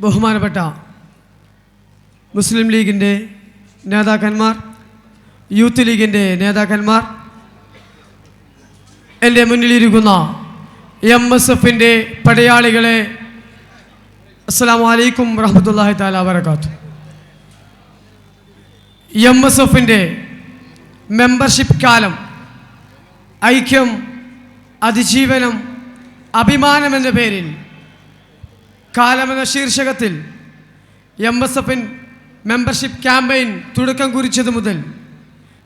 ബഹുമാനപ്പെട്ട മുസ്ലിം ലീഗിൻ്റെ നേതാക്കന്മാർ, യൂത്ത് ലീഗിൻ്റെ നേതാക്കന്മാർ, എൻ്റെ മുന്നിലിരിക്കുന്ന MSFൻ്റെ പടയാളികളെ, അസ്സലാമു അലൈക്കും വറഹ്മത്തുള്ളാഹി തആല വബറകാതുഹു. MSFൻ്റെ മെമ്പർഷിപ്പ് കാലം, ഐക്യം, അതിജീവനം, അഭിമാനം എന്ന പേരിൽ കാലമെന്ന ശീർഷകത്തിൽ MSFൻ മെമ്പർഷിപ്പ് ക്യാമ്പയിൻ തുടക്കം കുറിച്ചത് മുതൽ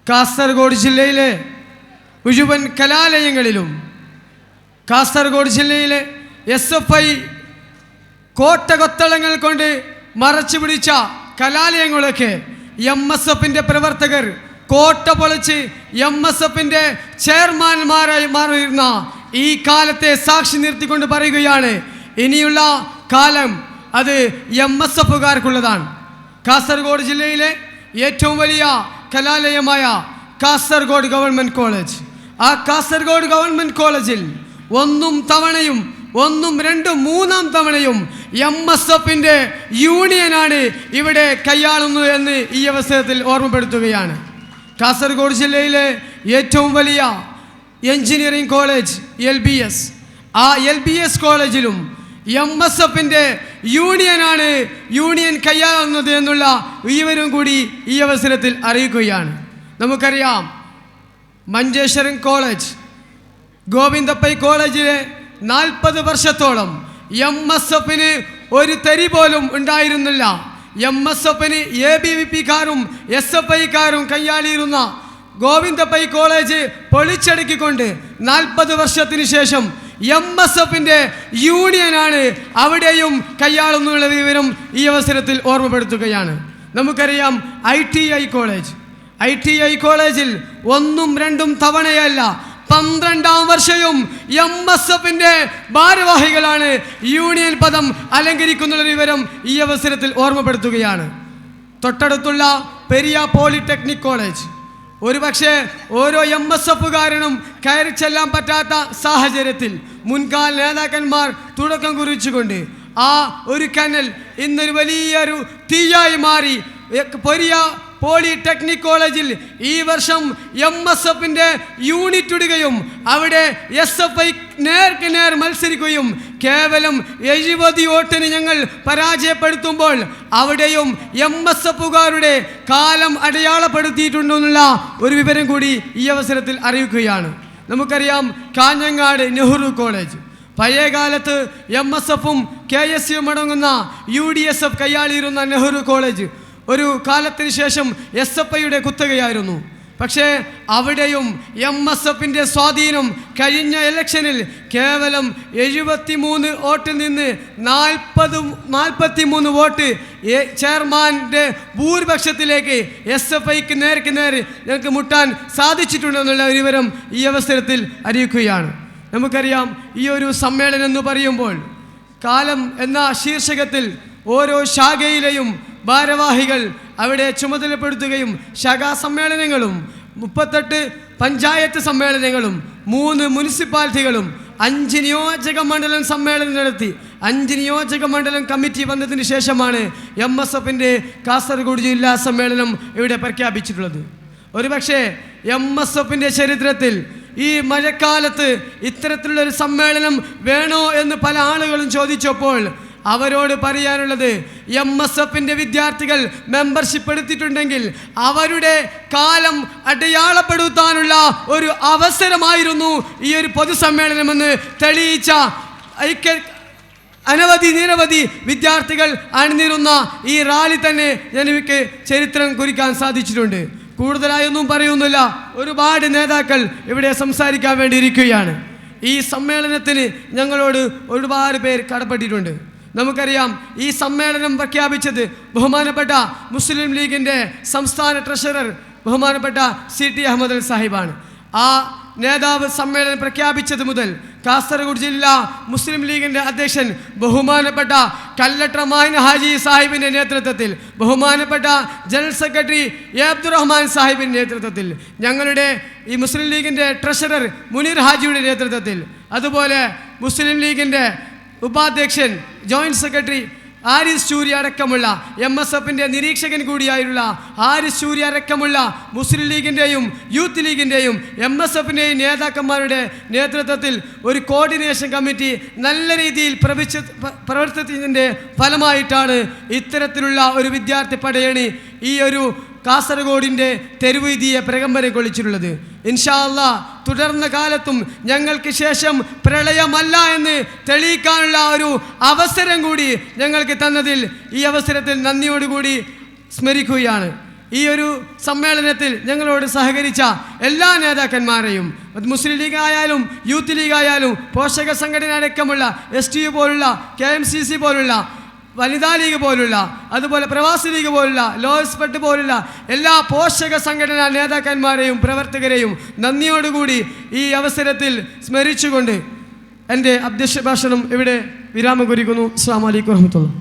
കാസർഗോഡ് ജില്ലയിലെ മുഴുവൻ കലാലയങ്ങളിലും കാസർഗോഡ് ജില്ലയിലെ SFI കോട്ടകൊത്തളങ്ങൾ കൊണ്ട് മറച്ചു പിടിച്ച കലാലയങ്ങളൊക്കെ MSFൻ്റെ പ്രവർത്തകർ കോട്ട പൊളിച്ച് MSFൻ്റെ ചെയർമാൻമാരായി മാറിയിരുന്ന ഈ കാലത്തെ സാക്ഷി നിർത്തിക്കൊണ്ട് പറയുകയാണ്, ഇനിയുള്ള കാലം അത് MSFകാർക്കുള്ളതാണ്. കാസർഗോഡ് ജില്ലയിലെ ഏറ്റവും വലിയ കലാലയമായ കാസർഗോഡ് ഗവൺമെൻറ് കോളേജ്, ആ കാസർഗോഡ് ഗവൺമെൻറ് കോളേജിൽ ഒന്നും രണ്ടും മൂന്നാം തവണയും MSFൻ്റെ യൂണിയനാണ് ഇവിടെ കൈയാളുന്നു എന്ന് ഈ അവസരത്തിൽ ഓർമ്മപ്പെടുത്തുകയാണ്. കാസർഗോഡ് ജില്ലയിലെ ഏറ്റവും വലിയ എഞ്ചിനീയറിംഗ് കോളേജ് LBS, ആ LBS കോളേജിലും MSFൻ്റെ യൂണിയൻ കൈയാളുന്നത് എന്നുള്ള വിവരം കൂടി ഈ അവസരത്തിൽ അറിയിക്കുകയാണ്. നമുക്കറിയാം, മഞ്ചേശ്വരം കോളേജ്, ഗോവിന്ദപ്പൈ കോളേജിലെ 40 വർഷത്തോളം MSFന് ഒരു തരി പോലും ഉണ്ടായിരുന്നില്ല. MSFന് ABVPക്കാരും SFIക്കാരും കൈയാളിയിരുന്ന ഗോവിന്ദപ്പൈ കോളേജ് പൊളിച്ചടുക്കിക്കൊണ്ട് 40 വർഷത്തിന് ശേഷം MSFൻ്റെ യൂണിയനാണ് അവിടെയും കൈയാളുന്നുള്ള വിവരം ഈ അവസരത്തിൽ ഓർമ്മപ്പെടുത്തുകയാണ്. നമുക്കറിയാം, ITI കോളേജിൽ ഒന്നും രണ്ടും തവണയല്ല 12ാം വർഷവും MSFൻ്റെ ഭാരവാഹികളാണ് യൂണിയൻ പദം അലങ്കരിക്കുന്ന വിവരം ഈ അവസരത്തിൽ ഓർമ്മപ്പെടുത്തുകയാണ്. തൊട്ടടുത്തുള്ള പെരിയ പോളിടെക്നിക് കോളേജ്, ഒരുപക്ഷെ ഓരോ MSFകാരനും കയറി ചെല്ലാൻ പറ്റാത്ത സാഹചര്യത്തിൽ മുൻകാല നേതാക്കന്മാർ തുടക്കം കുറിച്ചുകൊണ്ട് ആ ഒരു കനൽ ഇന്നൊരു വലിയൊരു തീയായി മാറി. പെരിയ പോളിടെക്നിക് കോളേജിൽ ഈ വർഷം MSFൻ്റെ യൂണിറ്റ് ഇടുകയും അവിടെ SFI നേർക്ക് നേർ മത്സരിക്കുകയും കേവലം 70 വോട്ടിന് ഞങ്ങൾ പരാജയപ്പെടുത്തുമ്പോൾ അവിടെയും MSFകാരുടെ കാലം അടയാളപ്പെടുത്തിയിട്ടുണ്ടെന്നുള്ള ഒരു വിവരം കൂടി ഈ അവസരത്തിൽ അറിയിക്കുകയാണ്. നമുക്കറിയാം, കാഞ്ഞങ്ങാട് നെഹ്റു കോളേജ്, പഴയകാലത്ത് MSFും KSUം അടങ്ങുന്ന UDSF കൈയാളിയിരുന്ന നെഹ്റു കോളേജ് ഒരു കാലത്തിന് ശേഷം SFIയുടെ കുത്തകയായിരുന്നു. പക്ഷേ അവിടെയും MSFൻ്റെ സ്വാധീനം കഴിഞ്ഞ ഇലക്ഷനിൽ കേവലം 73 വോട്ടിൽ നിന്ന് 43 വോട്ട് ചെയർമാൻ്റെ ഭൂരിപക്ഷത്തിലേക്ക് SFIക്ക് നേർക്ക് നേർ ഞങ്ങൾക്ക് മുട്ടാൻ സാധിച്ചിട്ടുണ്ടെന്നുള്ള വിവരം ഈ അവസരത്തിൽ അറിയിക്കുകയാണ്. നമുക്കറിയാം, ഈ ഒരു സമ്മേളനം എന്ന് പറയുമ്പോൾ കാലം എന്ന ശീർഷകത്തിൽ ഓരോ ശാഖയിലെയും ഭാരവാഹികൾ അവിടെ ചുമതലപ്പെടുത്തുകയും ശാഖാ സമ്മേളനങ്ങളും 38 പഞ്ചായത്ത് സമ്മേളനങ്ങളും 3 മുനിസിപ്പാലിറ്റികളും 5 നിയോജക മണ്ഡലം സമ്മേളനം നടത്തി 5 നിയോജക മണ്ഡലം കമ്മിറ്റി വന്നതിന് ശേഷമാണ് MSFൻ്റെ കാസർഗോഡ് ജില്ലാ സമ്മേളനം ഇവിടെ പ്രഖ്യാപിച്ചിട്ടുള്ളത്. ഒരുപക്ഷെ MSFൻ്റെ ചരിത്രത്തിൽ ഈ മഴക്കാലത്ത് ഇത്തരത്തിലുള്ളൊരു സമ്മേളനം വേണോ എന്ന് പല ആളുകളും ചോദിച്ചപ്പോൾ അവരോട് പറയാനുള്ളത്, MSFൻ്റെ വിദ്യാർത്ഥികൾ മെമ്പർഷിപ്പ് എടുത്തിട്ടുണ്ടെങ്കിൽ അവരുടെ കാലം അടയാളപ്പെടുത്താനുള്ള ഒരു അവസരമായിരുന്നു ഈ ഒരു പൊതുസമ്മേളനമെന്ന് തെളിയിച്ച നിരവധി വിദ്യാർത്ഥികൾ അണിനിരുന്ന ഈ റാലി തന്നെ എനിക്ക് ചരിത്രം കുറിക്കാൻ സാധിച്ചിട്ടുണ്ട്. കൂടുതലായൊന്നും പറയുന്നില്ല, ഒരുപാട് നേതാക്കൾ ഇവിടെ സംസാരിക്കാൻ വേണ്ടി ഇരിക്കുകയാണ്. ഈ സമ്മേളനത്തിന് ഞങ്ങളോട് ഒരുപാട് പേർ കടപ്പെട്ടിട്ടുണ്ട്. നമുക്കറിയാം, ഈ സമ്മേളനം പ്രഖ്യാപിച്ചത് ബഹുമാനപ്പെട്ട മുസ്ലിം ലീഗിൻ്റെ സംസ്ഥാന ട്രഷറർ ബഹുമാനപ്പെട്ട CT അഹമ്മദ് സാഹിബാണ്. ആ നേതാവ് സമ്മേളനം പ്രഖ്യാപിച്ചത് മുതൽ കാസർഗോഡ് ജില്ലാ മുസ്ലിം ലീഗിൻ്റെ അധ്യക്ഷൻ ബഹുമാനപ്പെട്ട കല്ലട്ട മാഹിൻ ഹാജി സാഹിബിൻ്റെ നേതൃത്വത്തിൽ, ബഹുമാനപ്പെട്ട ജനറൽ സെക്രട്ടറി അബ്ദുറഹ്മാൻ സാഹിബിൻ്റെ നേതൃത്വത്തിൽ, ഞങ്ങളുടെ ഈ മുസ്ലിം ലീഗിൻ്റെ ട്രഷറർ മുനീർ ഹാജിയുടെ നേതൃത്വത്തിൽ, അതുപോലെ മുസ്ലിം ലീഗിൻ്റെ ഉപാധ്യക്ഷൻ ജോയിൻറ്റ് സെക്രട്ടറി ഹാരിസ് ഷൂരി അടക്കമുള്ള MSFന്റെ നിരീക്ഷകൻ കൂടിയായുള്ള ഹാരിസ് ഷൂരി അടക്കമുള്ള മുസ്ലിം ലീഗിൻ്റെയും യൂത്ത് ലീഗിൻ്റെയും MSFൻ്റെയും നേതാക്കന്മാരുടെ നേതൃത്വത്തിൽ ഒരു കോർഡിനേഷൻ കമ്മിറ്റി നല്ല രീതിയിൽ പ്രവർത്തിച്ചതിൻ്റെ ഫലമായിട്ടാണ് ഇത്തരത്തിലുള്ള ഒരു വിദ്യാർത്ഥി പടയണി ഈ ഒരു കാസർഗോഡിൻ്റെ തെരുവീതിയെ പ്രകമ്പനം കൊള്ളിച്ചിട്ടുള്ളത്. ഇൻഷാ അല്ലാഹ് തുടർന്ന കാലത്തും ഞങ്ങൾക്ക് ശേഷം പ്രളയമല്ല എന്ന് തെളിയിക്കാനുള്ള ഒരു അവസരം കൂടി ഞങ്ങൾക്ക് തന്നതിൽ ഈ അവസരത്തിൽ നന്ദിയോടുകൂടി സ്മരിക്കുകയാണ്. ഈ ഒരു സമ്മേളനത്തിൽ ഞങ്ങളോട് സഹകരിച്ച എല്ലാ നേതാക്കന്മാരെയും, മുസ്ലിം ലീഗ് ആയാലും യൂത്ത് ലീഗ് ആയാലും പോഷക സംഘടന അടക്കമുള്ള STU പോലുള്ള KMCC പോലുള്ള വനിതാ ലീഗ് പോലുള്ള അതുപോലെ പ്രവാസി ലീഗ് പോലുള്ള ലോയസ് ഫെഡ് പോലുള്ള എല്ലാ പോഷക സംഘടനാ നേതാക്കന്മാരെയും പ്രവർത്തകരെയും നന്ദിയോടുകൂടി ഈ അവസരത്തിൽ സ്മരിച്ചുകൊണ്ട് എൻ്റെ അധ്യക്ഷ ഭാഷണം ഇവിടെ വിരാമം കുറിക്കുന്നു. അസ്സലാമു അലൈക്കും വറഹ്മത്തുള്ളാഹി.